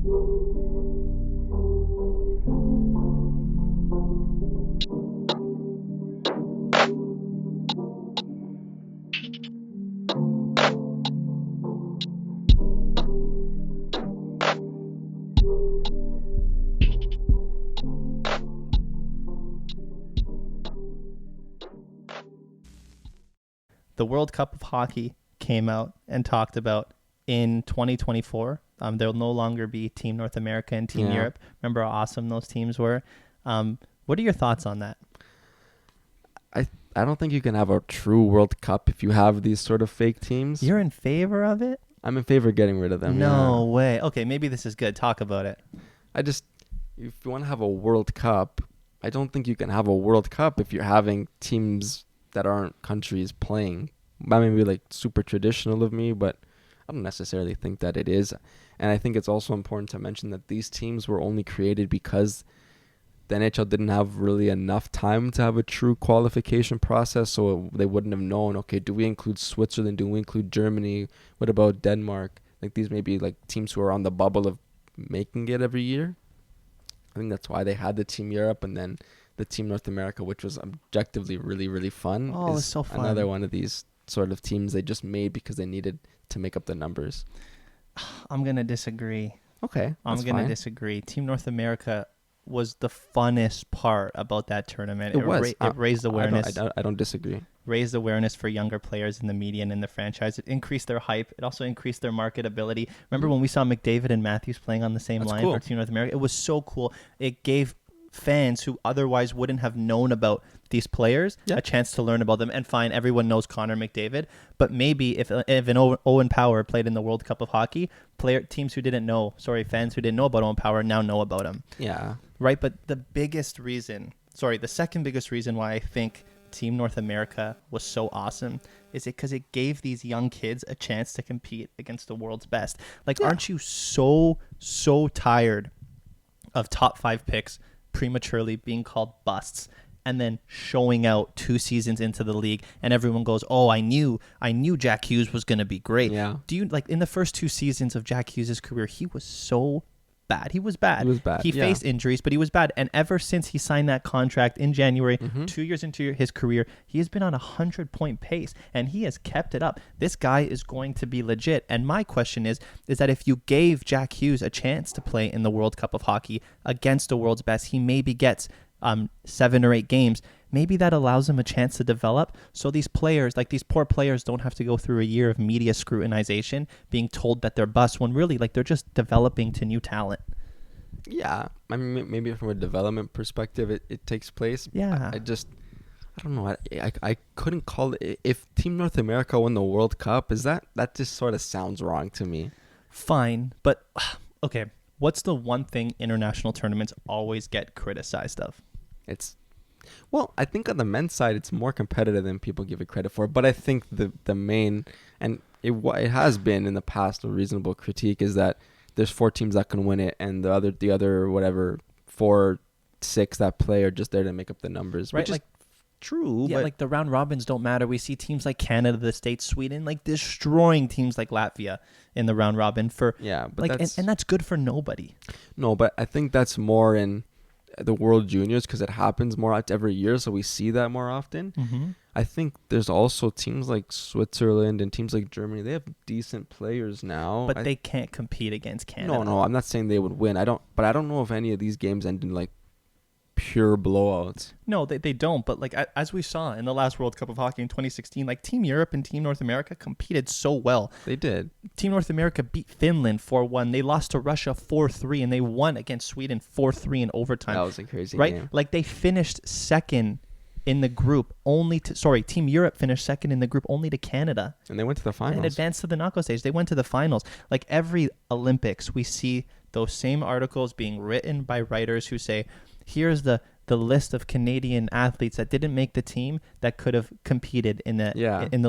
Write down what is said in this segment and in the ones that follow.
The World Cup of Hockey came out and talked about in 2024. There'll no longer be Team North America and Team Europe. Remember how awesome those teams were? What are your thoughts on that? I don't think you can have a true World Cup if you have these sort of fake teams. You're in favor of it? I'm in favor of getting rid of them. No way. Okay, maybe this is good. Talk about it. If you want to have a World Cup, I don't think you can have a World Cup if you're having teams that aren't countries playing. That may be like super traditional of me, but I don't necessarily think that it is. And I think it's also important to mention that these teams were only created because the NHL didn't have really enough time to have a true qualification process, so they wouldn't have known, okay, do we include Switzerland? Do we include Germany? What about Denmark? Like, these may be like teams who are on the bubble of making it every year. I think that's why they had the Team Europe, and then the Team North America, which was objectively really, really fun. Oh, it's so fun. Another one of these sort of teams they just made because they needed to make up the numbers. I'm going to disagree. Okay, I'm going to disagree. Team North America was the funnest part about that tournament. It raised awareness. I don't disagree. Raised awareness for younger players in the media and in the franchise. It increased their hype. It also increased their marketability. Remember when we saw McDavid and Matthews playing on the same line for Team North America? It was so cool. It gave fans who otherwise wouldn't have known about these players a chance to learn about them. And fine, everyone knows Connor McDavid, but maybe if an Owen Power played in the World Cup of Hockey, fans who didn't know about Owen Power now know about him. Yeah. Right, but the second biggest reason why I think Team North America was so awesome is because it gave these young kids a chance to compete against the world's best. Aren't you so tired of top 5 picks prematurely being called busts and then showing out 2 seasons into the league and everyone goes, oh, I knew Jack Hughes was going to be great. Yeah. Do you in the first 2 seasons of Jack Hughes' career, he was so bad. He was bad. He faced injuries, but he was bad. And ever since he signed that contract in January, 2 years into his career, he has been on a 100-point pace and he has kept it up. This guy is going to be legit. And my question is that if you gave Jack Hughes a chance to play in the World Cup of Hockey against the world's best, he maybe gets 7 or 8 games. Maybe that allows him a chance to develop. So these players, these poor players, don't have to go through a year of media scrutinization, being told that they're bust when really they're just developing to new talent. Yeah, I mean, maybe from a development perspective, it takes place. Yeah, I don't know. I couldn't call it. If Team North America won the World Cup, that just sort of sounds wrong to me. Fine, but okay. What's the one thing international tournaments always get criticized of? I think on the men's side, it's more competitive than people give it credit for. But I think the main, and it has been in the past a reasonable critique, is that there's 4 teams that can win it, and the other whatever 4, 6 that play are just there to make up the numbers. Right, which is true. Yeah, but the round robins don't matter. We see teams like Canada, the States, Sweden, destroying teams like Latvia in the round robin but and that's good for nobody. No, but I think that's more in the World Juniors because it happens more every year, so we see that more often. Mm-hmm. I think there's also teams like Switzerland and teams like Germany. They have decent players now, but they can't compete against Canada. No, I'm not saying they would win. I don't know if any of these games end in pure blowouts. No, they don't. But as we saw in the last World Cup of Hockey in 2016, Team Europe and Team North America competed so well. They did. Team North America beat Finland 4-1. They lost to Russia 4-3, and they won against Sweden 4-3 in overtime. That was a crazy game. They finished second in the group Team Europe finished second in the group only to Canada. And they went to the finals. And advanced to the knockout stage. They went to the finals. Every Olympics, we see those same articles being written by writers who say, here's the list of Canadian athletes that didn't make the team that could have competed in the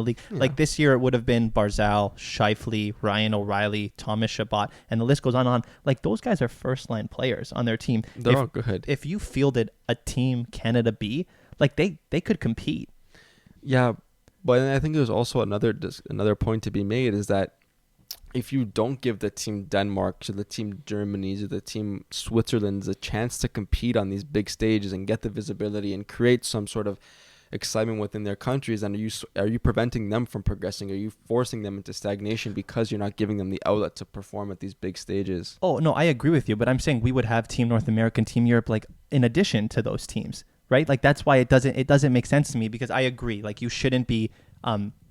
league. Yeah. This year, it would have been Barzal, Scheifele, Ryan O'Reilly, Thomas Chabot, and the list goes on and on. Those guys are first-line players on their team. They're all good. If you fielded a Team Canada B, they could compete. Yeah, but I think there's also another point to be made is that if you don't give the team Denmark, to the team Germany, to the team Switzerland a chance to compete on these big stages and get the visibility and create some sort of excitement within their countries, and are you preventing them from progressing? Are you forcing them into stagnation because you're not giving them the outlet to perform at these big stages? Oh, no, I agree with you, but I'm saying we would have Team North America and Team Europe like in addition to those teams, right? Like that's why it doesn't make sense to me, because I agree, like you shouldn't be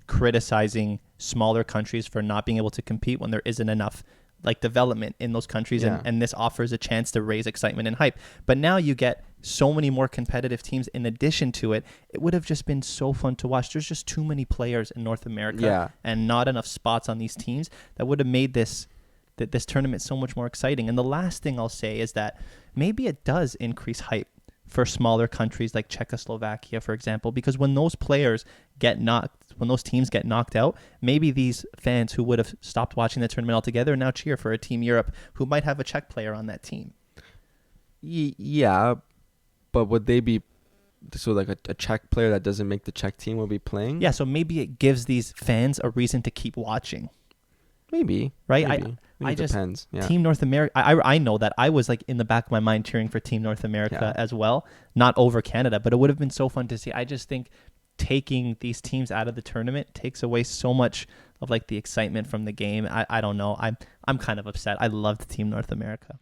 criticizing smaller countries for not being able to compete when there isn't enough like development in those countries, and this offers a chance to raise excitement and hype. But now you get so many more competitive teams in addition to it. It would have just been so fun to watch. There's just too many players in North America and not enough spots on these teams that would have made this tournament so much more exciting. And the last thing I'll say is that maybe it does increase hype for smaller countries like Czechoslovakia, for example, because when those teams get knocked out, maybe these fans who would have stopped watching the tournament altogether now cheer for a Team Europe who might have a Czech player on that team. Yeah, but would they be, so like a Czech player that doesn't make the Czech team will be playing? Yeah, so maybe it gives these fans a reason to keep watching. Maybe. Right? Maybe. It depends. Yeah. Team North America, I know that I was like in the back of my mind cheering for Team North America as well, not over Canada, but it would have been so fun to see. I just think taking these teams out of the tournament takes away so much of like the excitement from the game. I don't know. I'm kind of upset. I loved Team North America.